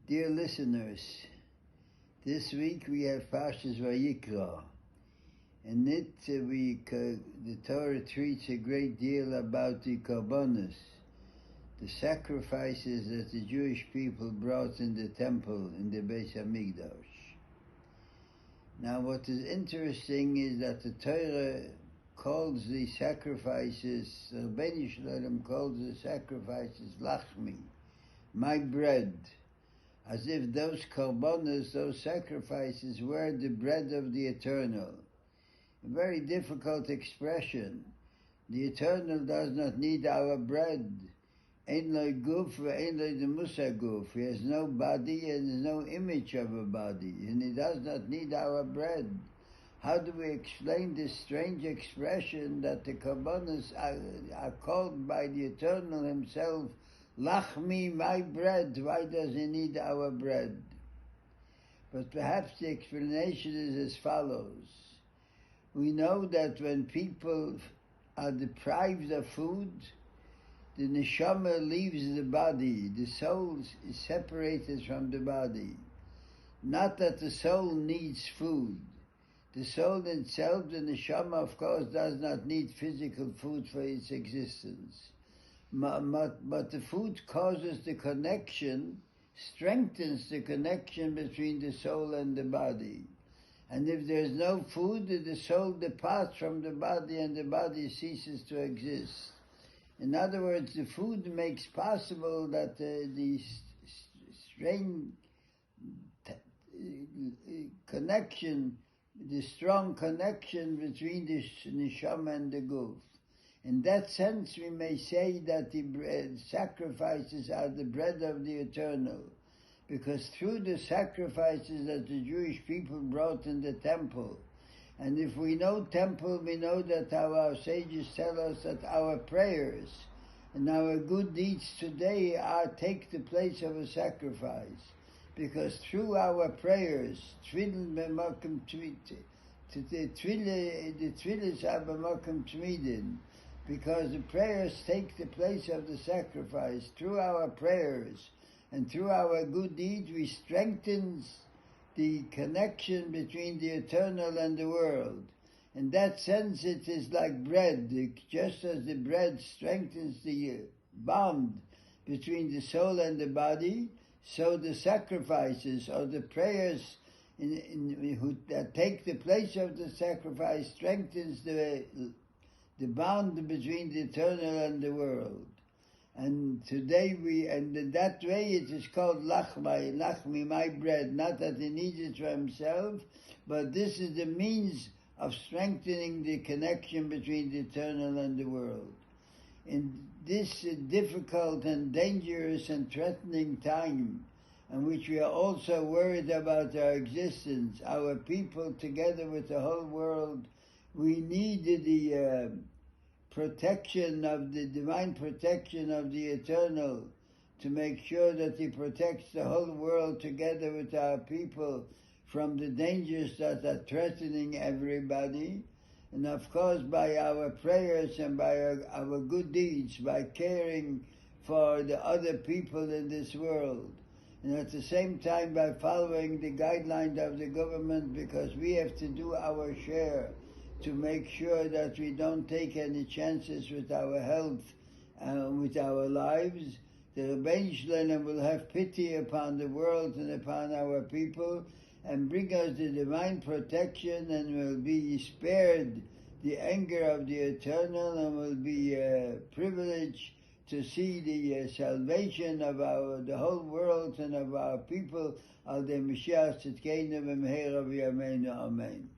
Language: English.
Dear listeners, this week we have Parshas Vayikra. In it, the Torah treats a great deal about the korbanos, the sacrifices that the Jewish people brought in the temple, in the Beis Hamikdash. Now what is interesting is that the Torah calls the sacrifices, Rabbeinu Shalom calls the sacrifices lachmi, my bread, as if those korbanos, those sacrifices, were the bread of the Eternal. A very difficult expression. The Eternal does not need our bread. Ein lo guf ve'ein lo demusa guf. He has no body and there's no image of a body, and he does not need our bread. How do we explain this strange expression that the korbanos are called by the Eternal himself, Lachmi, my bread? Why does he need our bread? But perhaps the explanation is as follows. We know that when people are deprived of food, the neshama leaves the body, the soul is separated from the body. Not that the soul needs food. The soul itself, the neshama, of course, does not need physical food for its existence. But the food causes the connection, strengthens the connection between the soul and the body. And if there's no food, the soul departs from the body and the body ceases to exist. In other words, the food makes possible that the strange connection, the strong connection between the neshama and the guf. In that sense, we may say that the sacrifices are the bread of the Eternal, because through the sacrifices that the Jewish people brought in the temple, and if we know temple, we know that our sages tell us that our prayers and our good deeds today take the place of a sacrifice, because through our prayers, the tefillas are b'makom t'midin, because the prayers take the place of the sacrifice. Through our prayers and through our good deeds, we strengthen the connection between the Eternal and the world. In that sense, it is like bread. Just as the bread strengthens the bond between the soul and the body, so the sacrifices or the prayers that take the place of the sacrifice strengthens the bond between the Eternal and the world. And today and in that way it is called lachmi, my bread, not that he needs it for himself, but this is the means of strengthening the connection between the Eternal and the world. In this difficult and dangerous and threatening time, in which we are also worried about our existence, our people together with the whole world, we need the protection of the divine protection of the Eternal to make sure that he protects the whole world together with our people from the dangers that are threatening everybody. And of course, by our prayers and by our good deeds, by caring for the other people in this world. And at the same time, by following the guidelines of the government, because we have to do our share to make sure that we don't take any chances with our health and with our lives. The Rabbeinu Shalom will have pity upon the world and upon our people and bring us the divine protection, and will be spared the anger of the Eternal, and will be privileged to see the salvation of the whole world and of our people. Al de Mashiach Tzidkeinu b'mehera v'yameinu. Amen.